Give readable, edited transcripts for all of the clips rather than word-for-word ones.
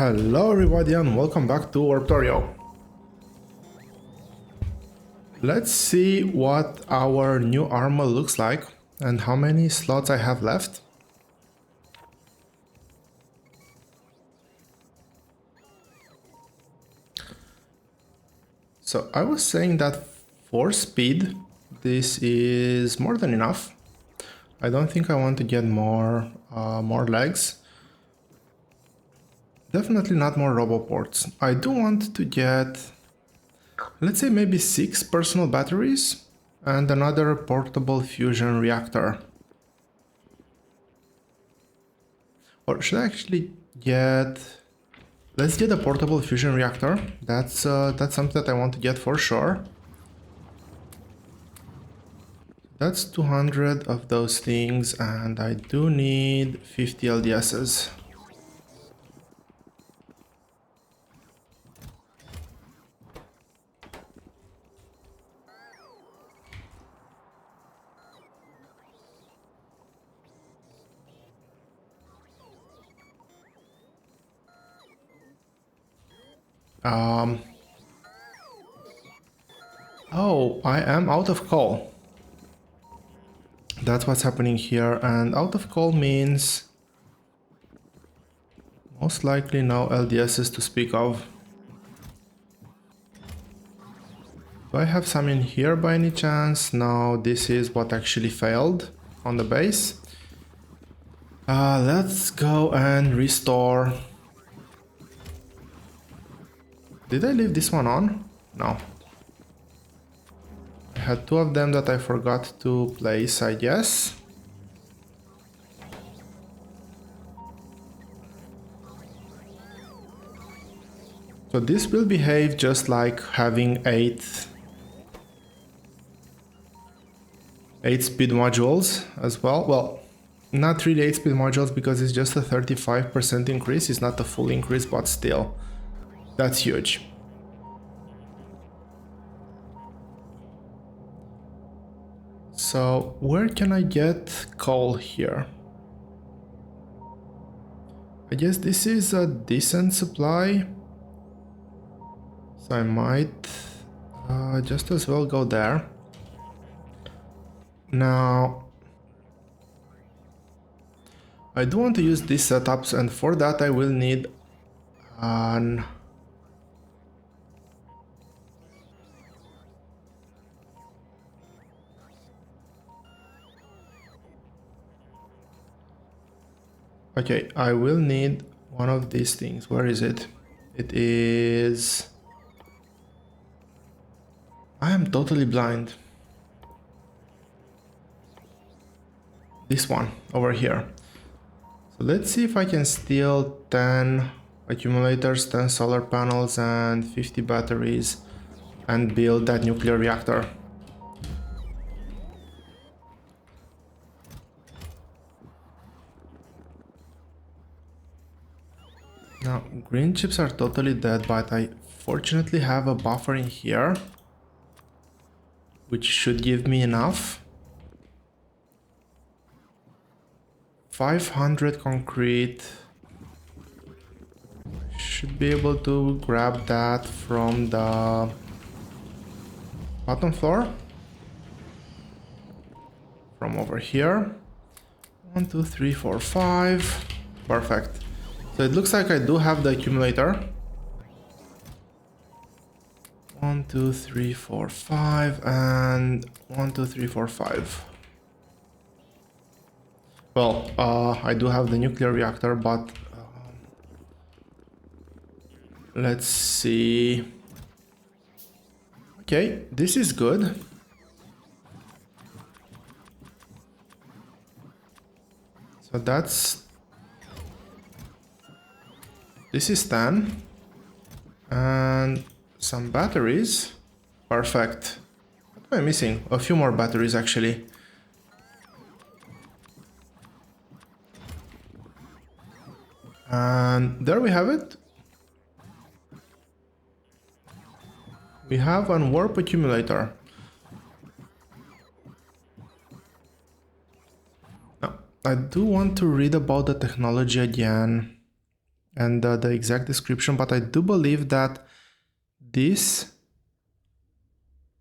Hello everybody and welcome back to Warptorio. Let's see what our new armor looks like and how many slots I have left. So I was saying that for speed, this is more than enough. I don't think I want to get more legs. Definitely not more roboports. I do want to get, let's say maybe 6 personal batteries and another portable fusion reactor. Or should I actually get... Let's get a portable fusion reactor. That's something that I want to get for sure. That's 200 of those things and I do need 50 LDSs. Oh, I am out of coal. That's what's happening here, and out of coal means most likely no LDSs to speak of. Do I have some in here by any chance? No, this is what actually failed on the base. Let's go and restore. Did I leave this one on? No. I had two of them that I forgot to place, I guess. So this will behave just like having 8 speed modules as well. Well, not really 8 speed modules because it's just a 35% increase. It's not a full increase, but still, that's huge. So where can I get coal here? I guess this is a decent supply. So I might just as well go there. Now, I do want to use these setups, and for that I will need an... Okay, I will need one of these things. Where is it? It is... I am totally blind. This one over here. So let's see if I can steal 10 accumulators, 10 solar panels and 50 batteries and build that nuclear reactor. Now, green chips are totally dead, but I fortunately have a buffer in here, which should give me enough. 500 concrete. Should be able to grab that from the bottom floor. From over here. 1, 2, 3, 4, 5. Perfect. So it looks like I do have the accumulator. 1, 2, 3, 4, 5 and 1, 2, 3, 4, 5. Well, I do have the nuclear reactor, but let's see. Okay, this is good. So that's... This is 10. And some batteries. Perfect. What am I missing? A few more batteries actually. And there we have it. We have an warp accumulator. Now, I do want to read about the technology again. and the exact description, but I do believe that this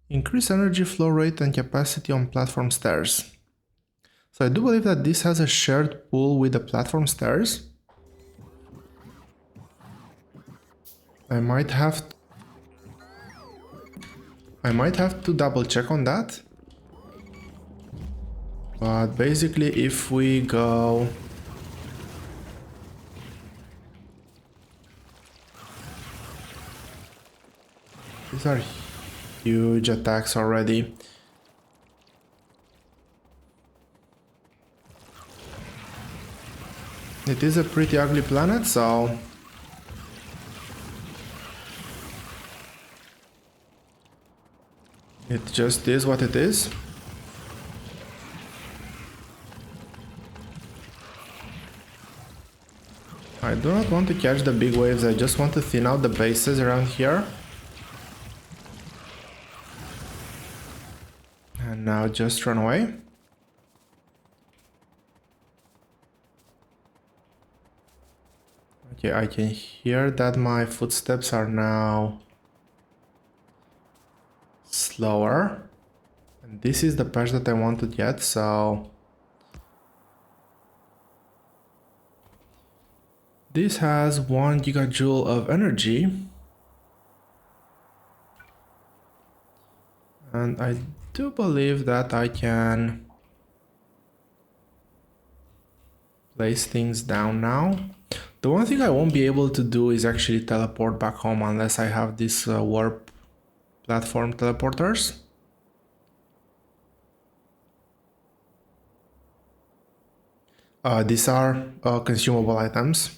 increase energy flow rate and capacity on platform stairs. So I do believe that this has a shared pool with the platform stairs. I might have to double check on that. But basically if we go these are huge attacks already. It is a pretty ugly planet, so it just is what it is. I do not want to catch the big waves, I just want to thin out the bases around here. And now just run away. Okay, I can hear that my footsteps are now slower. And this is the patch that I want to get, so this has 1 gigajoule of energy. And I do believe that I can place things down now. The one thing I won't be able to do is actually teleport back home unless I have these warp platform teleporters. These are consumable items.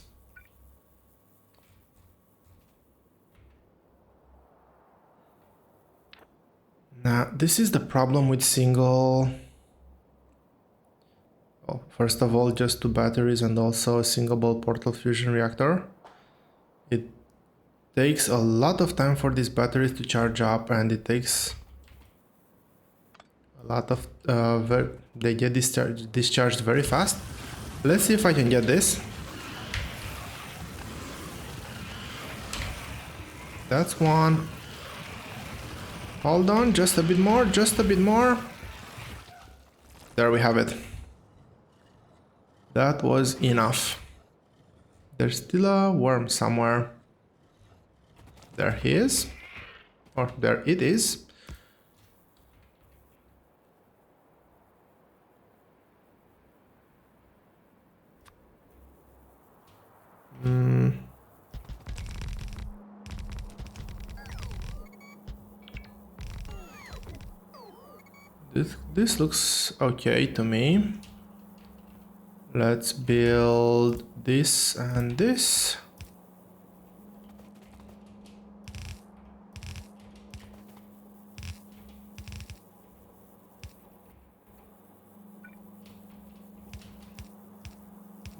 Now, this is the problem with single... Well, first of all, just 2 batteries and also a single ball portal fusion reactor. It takes a lot of time for these batteries to charge up, and it takes a lot of... they get discharged very fast. Let's see if I can get this. That's one. Hold on, just a bit more, just a bit more. There we have it. That was enough. There's still a worm somewhere. There he is. Or there it is. This looks okay to me. Let's build this and this.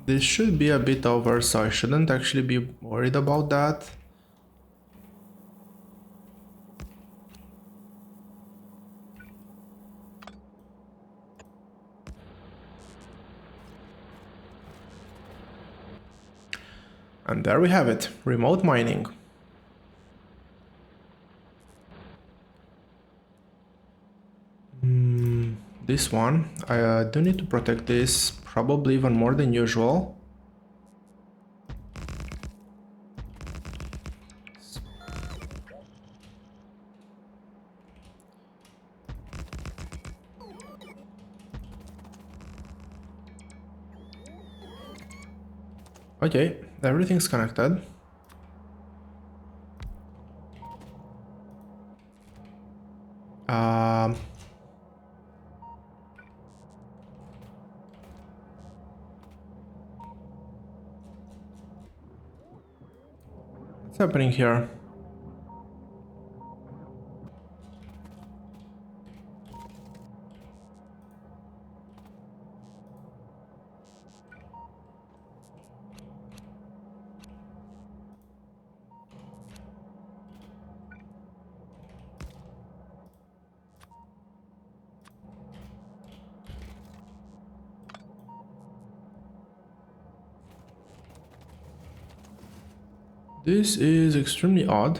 This should be a bit over, so I shouldn't actually be worried about that. And there we have it, remote mining. This one, I do need to protect this probably even more than usual. Okay, everything's connected. What's happening here? This is extremely odd.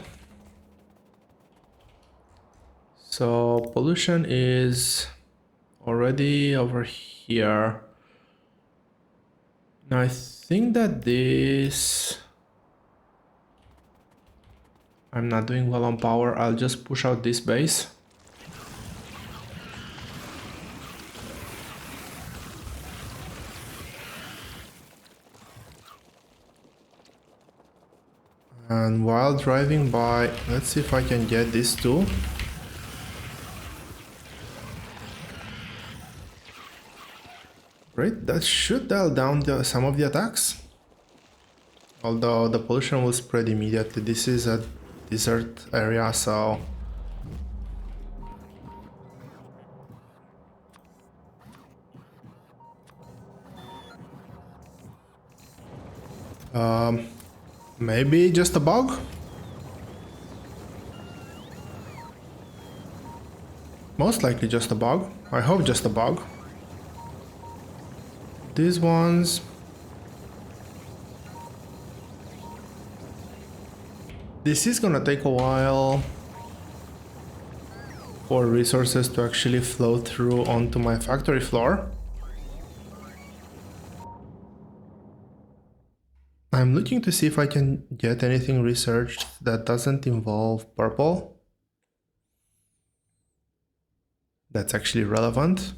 So pollution is already over here. Now I think that this... I'm not doing well on power. I'll just push out this base. And while driving by, let's see if I can get this too. Great, that should dial down some of the attacks. Although the pollution will spread immediately. This is a desert area, so... maybe just a bug? Most likely just a bug. I hope just a bug. These ones... This is gonna take a while for resources to actually flow through onto my factory floor. I'm looking to see if I can get anything researched that doesn't involve purple. That's actually relevant.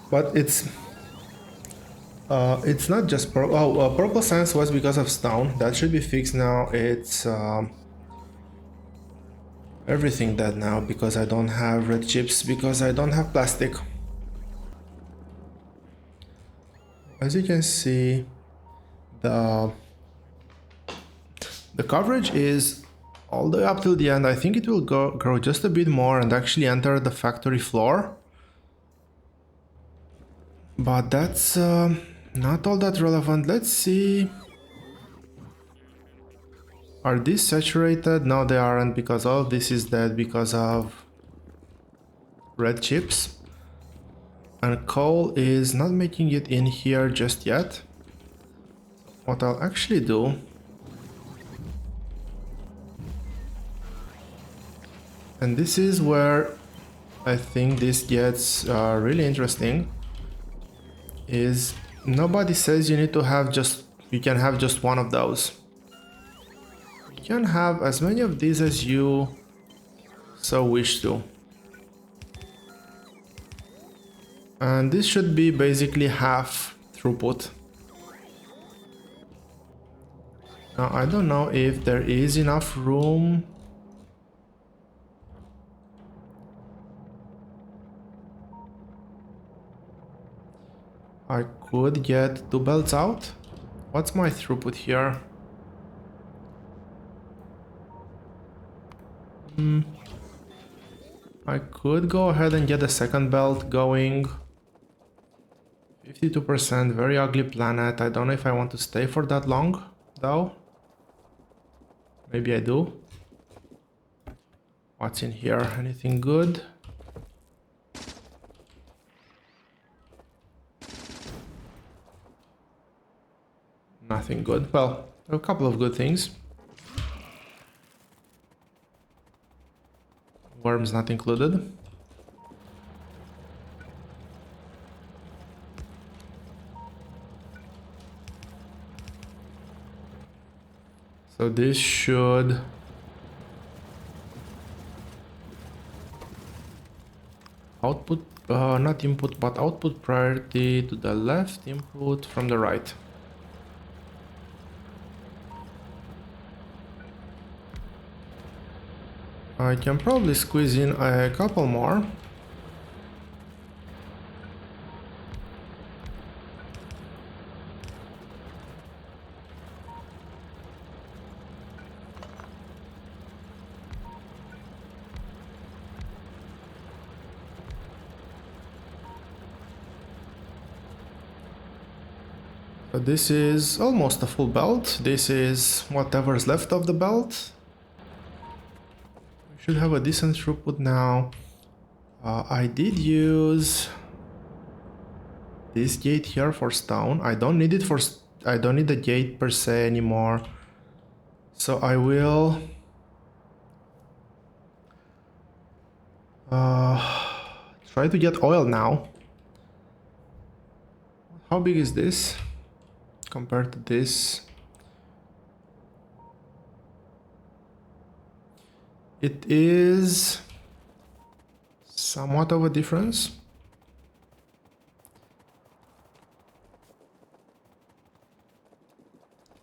But it's not just purple. Oh, purple science was because of stone. That should be fixed now. It's everything dead now because I don't have red chips, because I don't have plastic. As you can see, the coverage is all the way up till the end. I think it will grow just a bit more and actually enter the factory floor. But that's not all that relevant. Let's see. Are these saturated? No, they aren't, because all of this is dead because of red chips. And coal is not making it in here just yet. What I'll actually do... And this is where I think this gets really interesting. Is nobody says you need to have you can have just one of those. You can have as many of these as you so wish to. And this should be basically half throughput. Now I don't know if there is enough room. I could get 2 belts out. What's my throughput here? I could go ahead and get a second belt going. 52%, very ugly planet. I don't know if I want to stay for that long, though. Maybe I do. What's in here? Anything good? Nothing good. Well, a couple of good things. Worms not included. So this should... output, not input, but output priority to the left, input from the right. I can probably squeeze in a couple more. So this is almost a full belt. This is whatever's left of the belt. Should have a decent throughput now. I did use this gate here for stone. I don't need it for... I don't need the gate per se anymore. So I will... try to get oil now. How big is this compared to this? It is somewhat of a difference.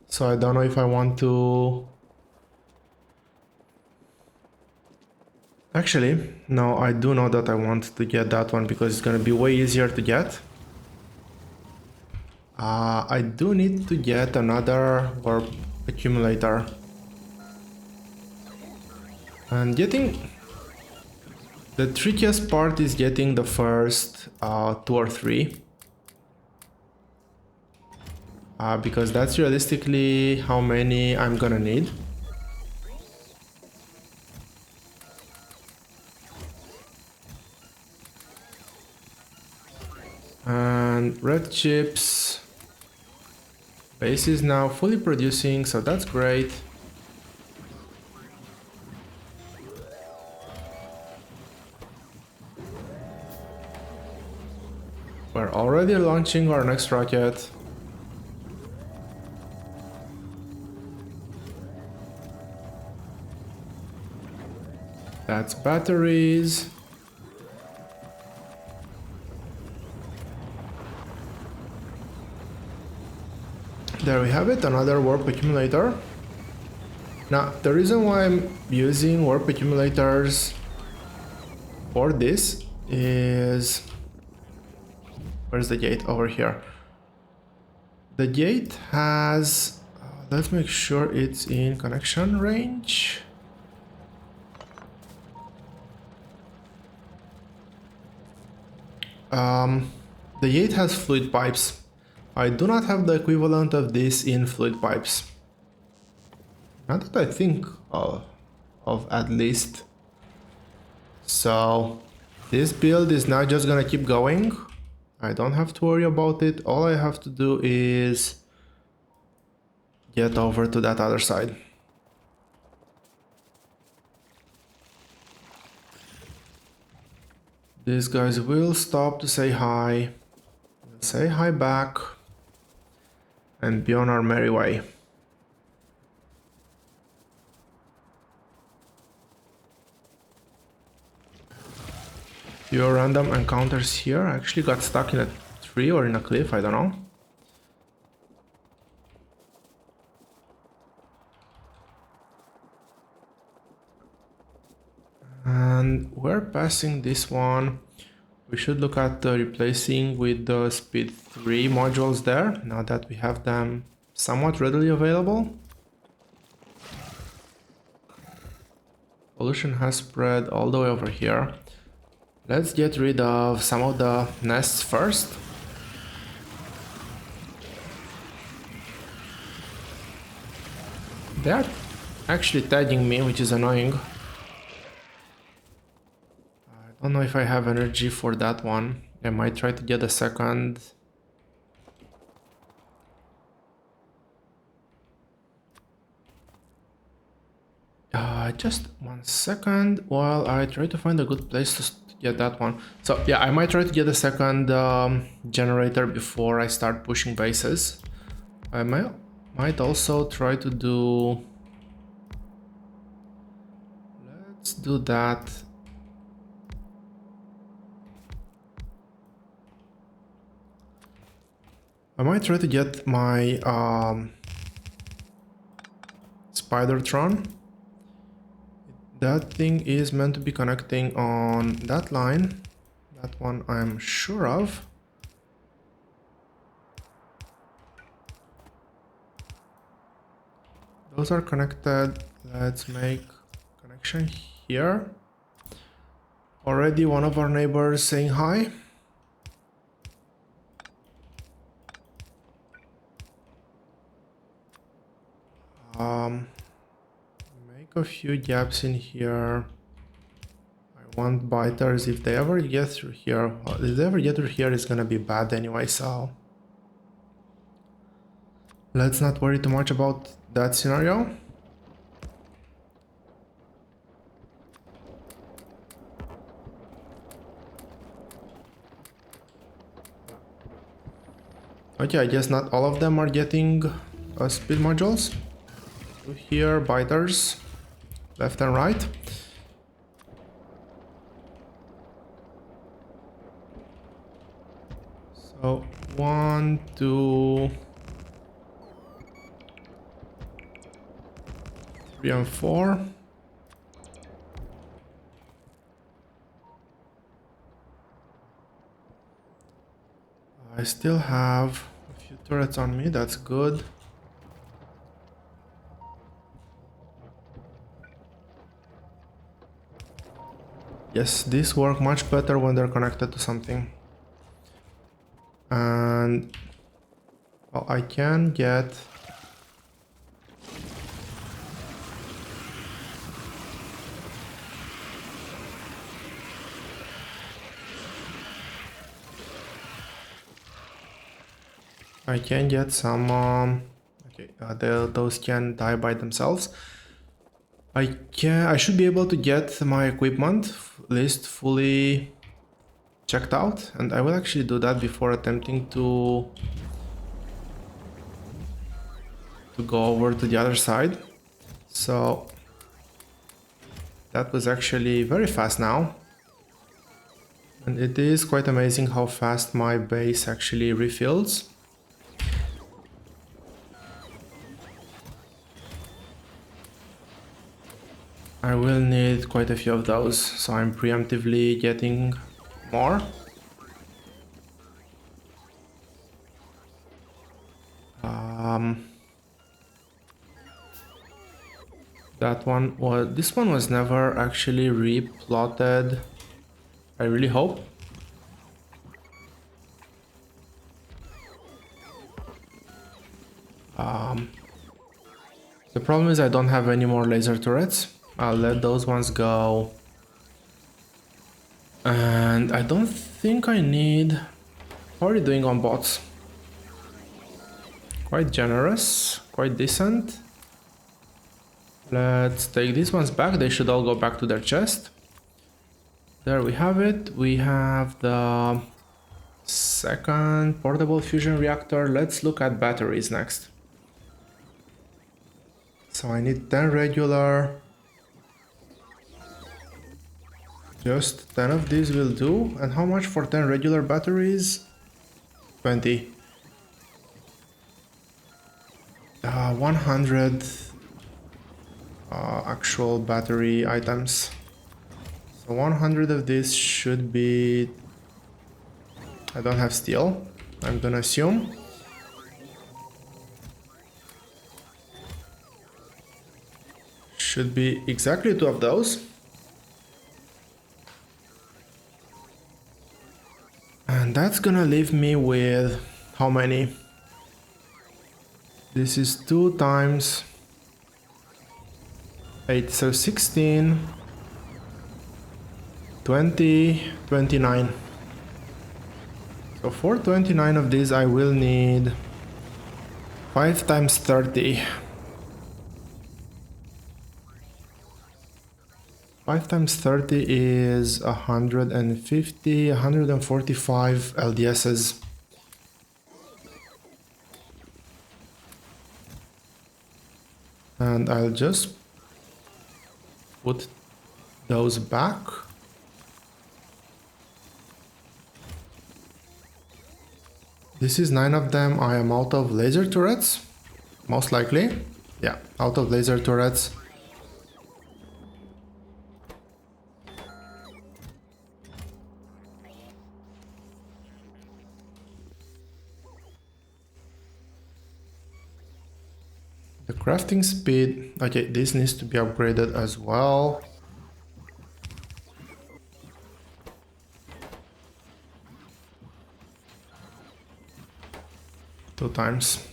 So I don't know if I want to... Actually, no, I do know that I want to get that one because it's gonna be way easier to get. I do need to get another warp accumulator. And getting... The trickiest part is getting the first 2 or 3. Because that's realistically how many I'm gonna need. And red chips. Base is now fully producing, so that's great. We're already launching our next rocket. That's batteries. There we have it, another warp accumulator. Now, the reason why I'm using warp accumulators for this is... Where's the gate? Over here. The gate has... let's make sure it's in connection range. The gate has fluid pipes. I do not have the equivalent of this in fluid pipes. Not that I think of at least. So this build is now just gonna keep going. I don't have to worry about it. All I have to do is get over to that other side. These guys will stop to say hi. We'll say hi back. And be on our merry way. Few random encounters here. I actually got stuck in a tree or in a cliff, I don't know. And we're passing this one. We should look at replacing with the speed 3 modules there, now that we have them somewhat readily available. Pollution has spread all the way over here. Let's get rid of some of the nests first. They're actually tagging me, which is annoying. I don't know if I have energy for that one. I might try to get a second. Just 1 second while I try to find a good place to get that one. So yeah, I might try to get a second generator before I start pushing bases. I might also try to do... Let's do that. I might try to get my Spidertron. That thing is meant to be connecting on that line. That one I'm sure of. Those are connected. Let's make connection here. Already one of our neighbors saying hi. Make a few gaps in here. I want biters. If they ever get through here, well, if they ever get through here, it's gonna be bad anyway, so let's not worry too much about that scenario. Okay, I guess not all of them are getting speed modules. Here, biters, left and right. So 1, 2, 3 and 4. I still have a few turrets on me, that's good. Yes, these work much better when they're connected to something. And well, I can get some okay, those can die by themselves. I should be able to get my equipment list fully checked out, and I will actually do that before attempting to go over to the other side. So that was actually very fast now, and it is quite amazing how fast my base actually refills. I will need quite a few of those, so I'm preemptively getting more. This one was never actually replotted. I really hope. The problem is I don't have any more laser turrets. I'll let those ones go. And I don't think I need... How are you doing on bots? Quite generous, quite decent. Let's take these ones back. They should all go back to their chest. There we have it. We have the second portable fusion reactor. Let's look at batteries next. So I need 10 regular. Just 10 of these will do. And how much for 10 regular batteries? 20. 100 actual battery items. So 100 of this should be... I don't have steel, I'm gonna assume. Should be exactly 2 of those. And that's gonna leave me with how many? This is 2 times 8, so 16, 20, 29. So for 29 of these I will need 5 times 30. 5 times 30 is 150, 145 LDSs. And I'll just put those back. This is 9 of them. I am out of laser turrets, most likely. Yeah, out of laser turrets. The crafting speed, okay, this needs to be upgraded as well. Two times.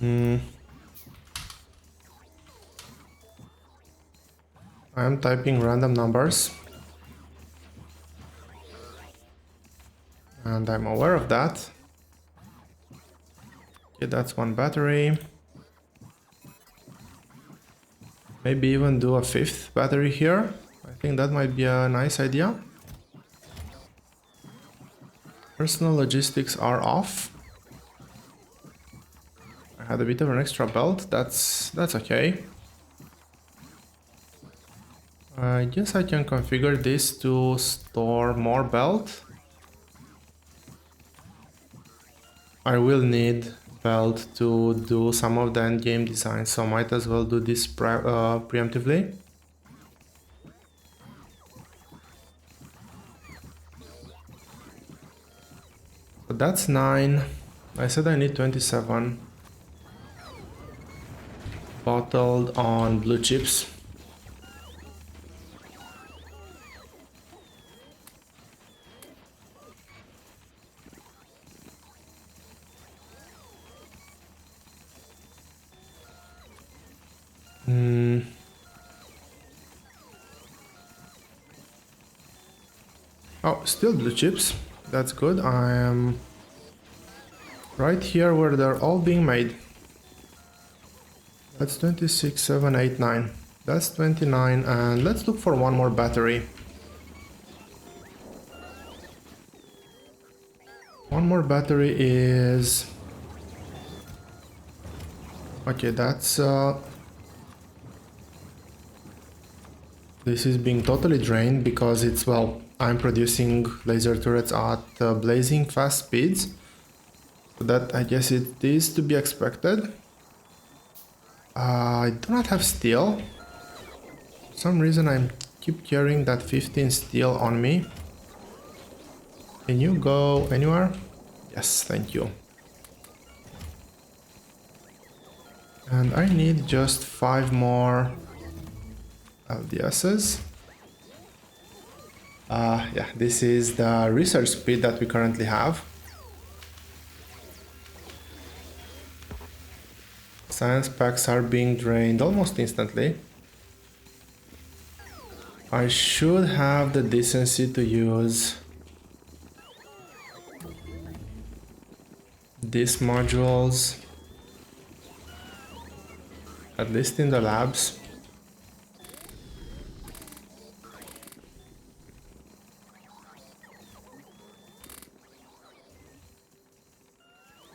I am typing random numbers. And I'm aware of that. Okay, that's one battery. Maybe even do a fifth battery here. I think that might be a nice idea. Personal logistics are off. I had a bit of an extra belt. That's okay. I guess I can configure this to store more belt. I will need belt to do some of the endgame design, so might as well do this preemptively. So that's 9. I said I need 27. Bottled on blue chips. Oh, still blue chips. That's good. I am right here where they're all being made. That's 26, 7, 8, 9. That's 29, and let's look for one more battery. One more battery is... Okay, that's... This is being totally drained because it's, well, I'm producing laser turrets at blazing fast speeds. So that, I guess, it is to be expected. I do not have steel. For some reason I keep carrying that 15 steel on me. Can you go anywhere? Yes, thank you. And I need just 5 more LDSs. Yeah, this is the research speed that we currently have. Science packs are being drained almost instantly. I should have the decency to use these modules, at least in the labs.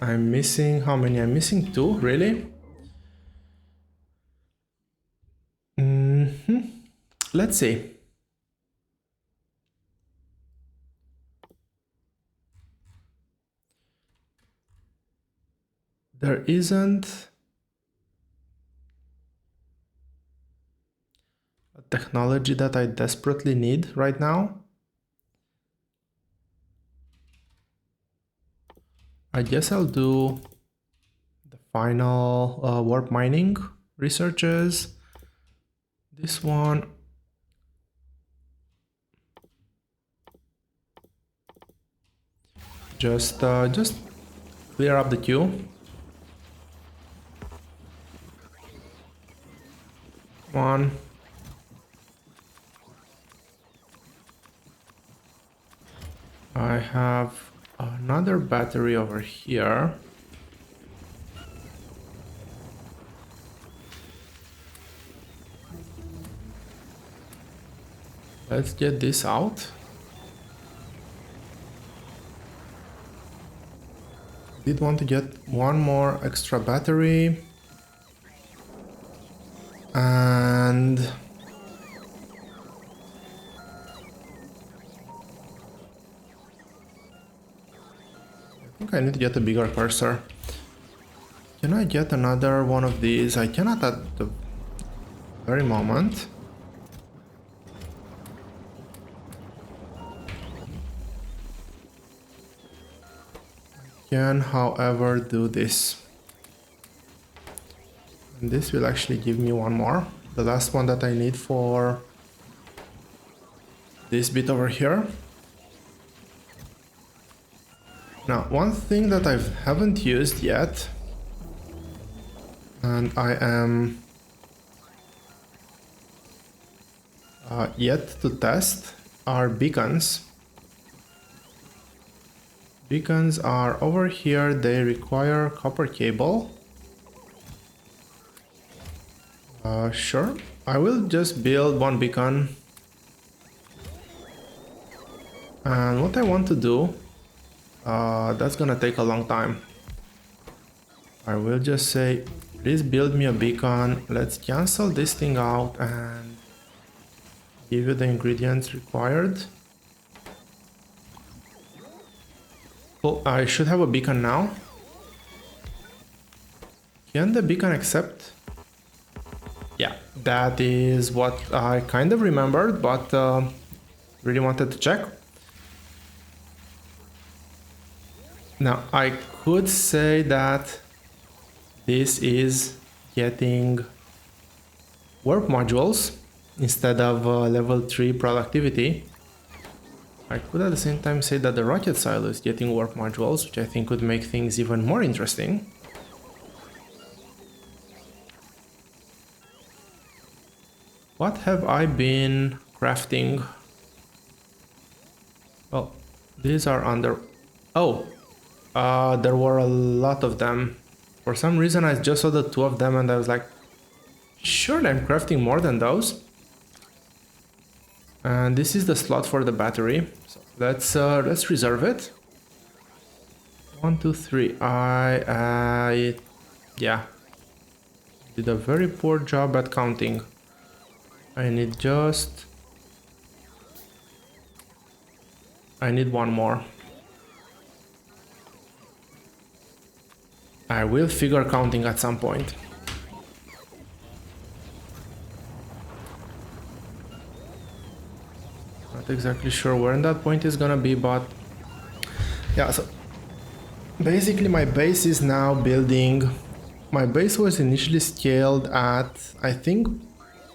I'm missing, how many? I'm missing 2, really? Let's see. There isn't a technology that I desperately need right now. I guess I'll do the final warp mining researches. This one. Just clear up the queue. One. I have another battery over here. Let's get this out. Did want to get one more extra battery. And I think I need to get a bigger cursor. Can I get another one of these? I cannot at the very moment. Can, however, do this. And this will actually give me one more. The last one that I need for this bit over here. Now, one thing that I haven't used yet And I am yet to test are beacons. Beacons are over here. They require copper cable. Sure. I will just build one beacon. And what I want to do, that's gonna take a long time. I will just say, please build me a beacon. Let's cancel this thing out and give you the ingredients required. Oh, I should have a beacon now. Can the beacon accept? Yeah, that is what I kind of remembered, but really wanted to check. Now, I could say that this is getting warp modules instead of level 3 productivity. I could at the same time say that the rocket silo is getting warp modules, which I think would make things even more interesting. What have I been crafting? Well, these are under... Oh, there were a lot of them. For some reason I just saw the 2 of them and I was like, surely I'm crafting more than those. And this is the slot for the battery. So let's reserve it. 1, 2, 3. Yeah, did a very poor job at counting. I need one more. I will figure counting at some point. Not exactly sure where that point is gonna be, but yeah, so basically my base is now building. My base was initially scaled at, I think,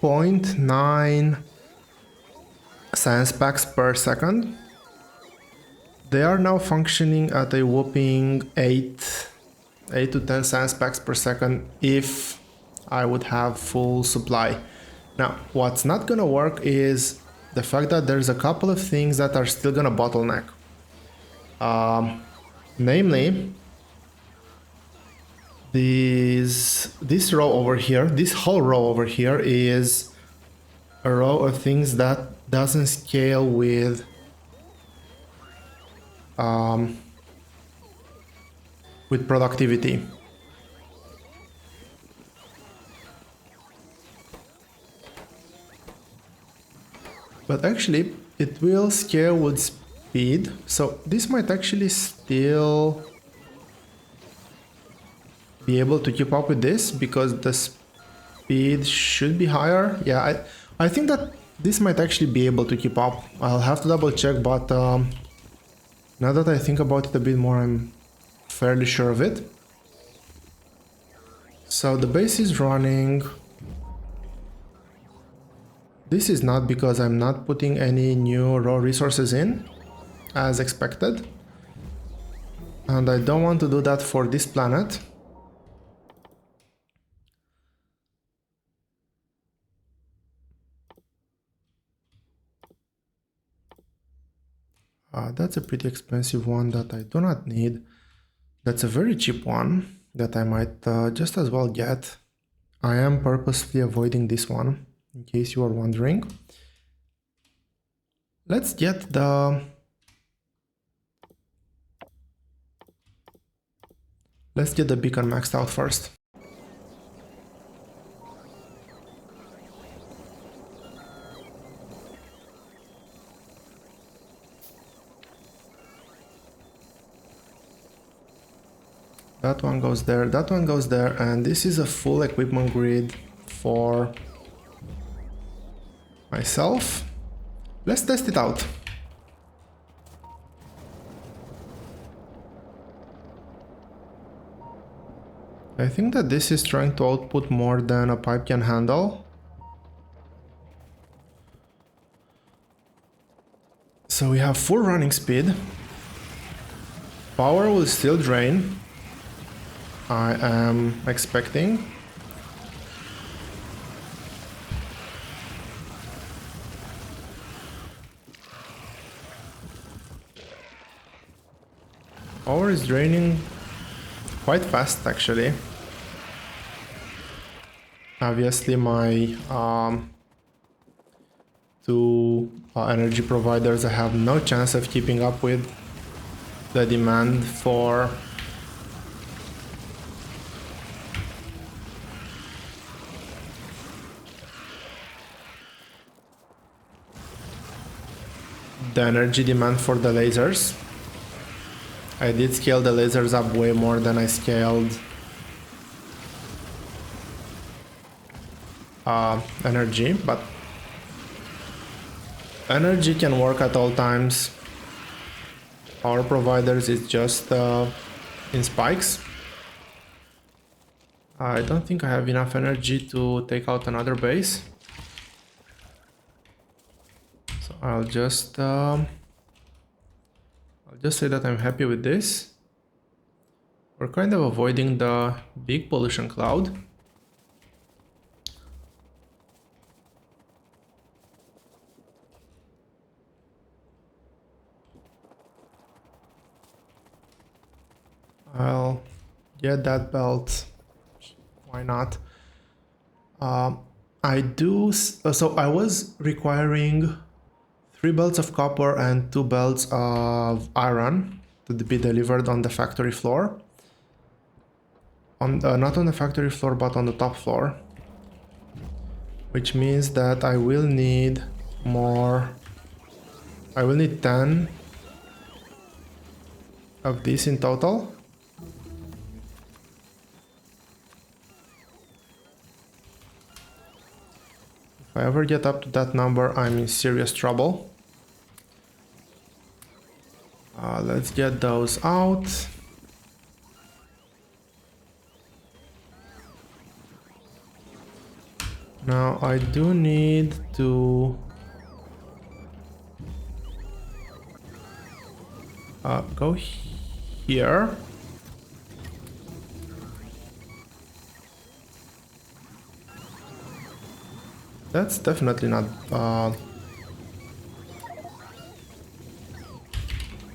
0.9 science packs per second. They are now functioning at a whopping 8 to 10 science packs per second if I would have full supply. Now, what's not gonna work is the fact that there's a couple of things that are still gonna bottleneck. Namely, this row over here, this whole row over here is a row of things that doesn't scale with productivity. But actually it will scale with speed, so this might actually still be able to keep up with this because the speed should be higher. Yeah, I think that this might actually be able to keep up. I'll have to double check, but now that I think about it a bit more, I'm fairly sure of it. So the base is running. This is not because I'm not putting any new raw resources in as expected. And I don't want to do that for this planet. That's a pretty expensive one that I do not need. That's a very cheap one that I might just as well get. I am purposely avoiding this one, in case you are wondering. Let's get the... beacon maxed out first. That one goes there, that one goes there, and this is a full equipment grid for myself. Let's test it out. I think that this is trying to output more than a pipe can handle. So we have full running speed. Power will still drain, I am expecting. power is draining quite fast actually. Obviously my two energy providers, I have no chance of keeping up with the demand for the energy demand for the lasers. I did scale the lasers up way more than I scaled energy, but energy can work at all times. Power providers is just in spikes. I don't think I have enough energy to take out another base. So I'll just say that I'm happy with this. We're kind of avoiding the big pollution cloud. I'll get that belt. Why not? So I was requiring 3 belts of copper and 2 belts of iron to be delivered on the factory floor. Not on the factory floor, but on the top floor. Which means that I will need more. I will need 10 of these in total. If I ever get up to that number, I'm in serious trouble. Let's get those out. Now I do need to go here. That's definitely not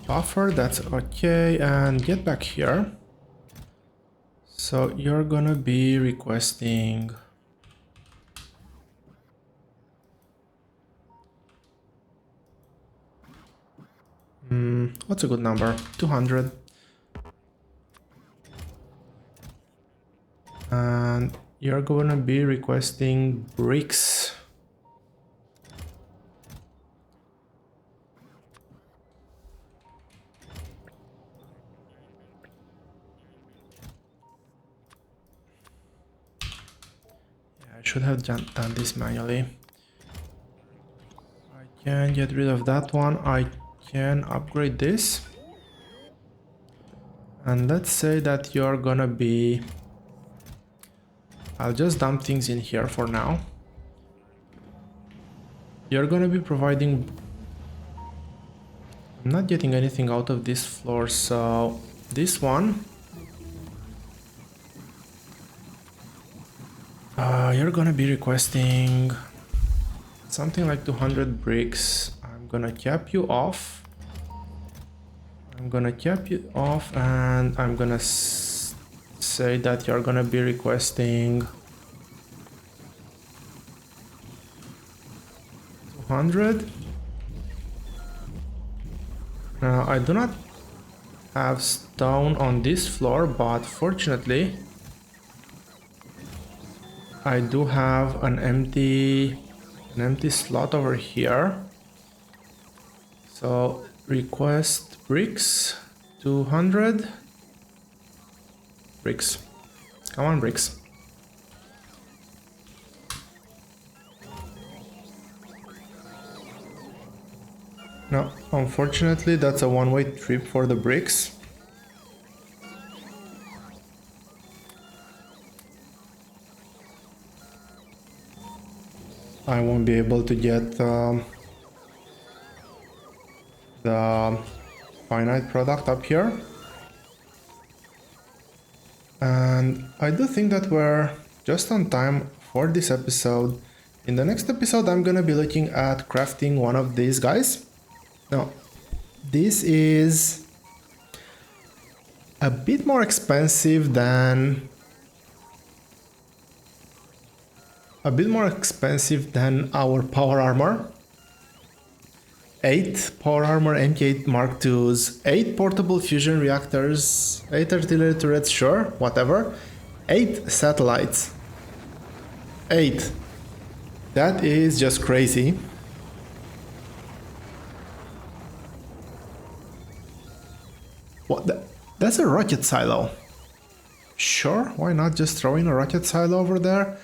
buffer, that's okay, and get back here. So you're gonna be requesting what's a good number? 200. And you're gonna be requesting bricks. I should have done this manually. I can get rid of that one. I can upgrade this. And let's say that you're gonna be... I'll just dump things in here for now. You're gonna be providing... I'm not getting anything out of this floor, so this one... you're gonna be requesting something like 200 bricks. I'm gonna cap you off. I'm gonna cap you off, and I'm gonna say that you're gonna be requesting 200. Now I do not have stone on this floor, but fortunately I do have an empty slot over here. So request bricks, 200 bricks. Come on, bricks. No, unfortunately that's a one-way trip for the bricks. I won't be able to get the finite product up here. And I do think that we're just on time for this episode. In the next episode I'm gonna be looking at crafting one of these guys. Now, this is a bit more expensive than our power armor. 8 power armor MK8 Mark IIs, 8 portable fusion reactors, 8 artillery turrets, sure, whatever, 8 satellites. 8. That is just crazy. What? That's a rocket silo. Sure, why not just throw in a rocket silo over there?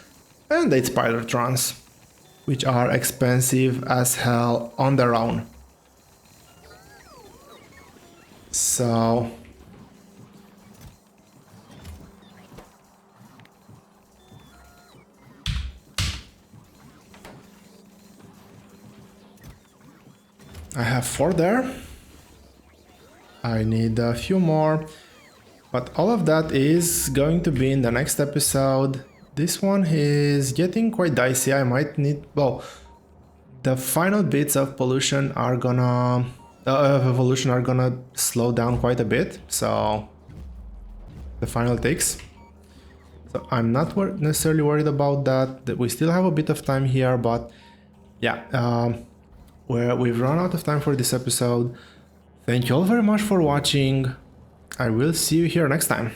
And 8 Spidertrons, which are expensive as hell on their own. So... I have 4 there. I need a few more. But all of that is going to be in the next episode. This one is getting quite dicey. I might need... well, the final bits of pollution are gonna... of evolution are gonna slow down quite a bit. So... the final ticks. So I'm not necessarily worried about that. We still have a bit of time here, but... yeah, we've run out of time for this episode. Thank you all very much for watching. I will see you here next time.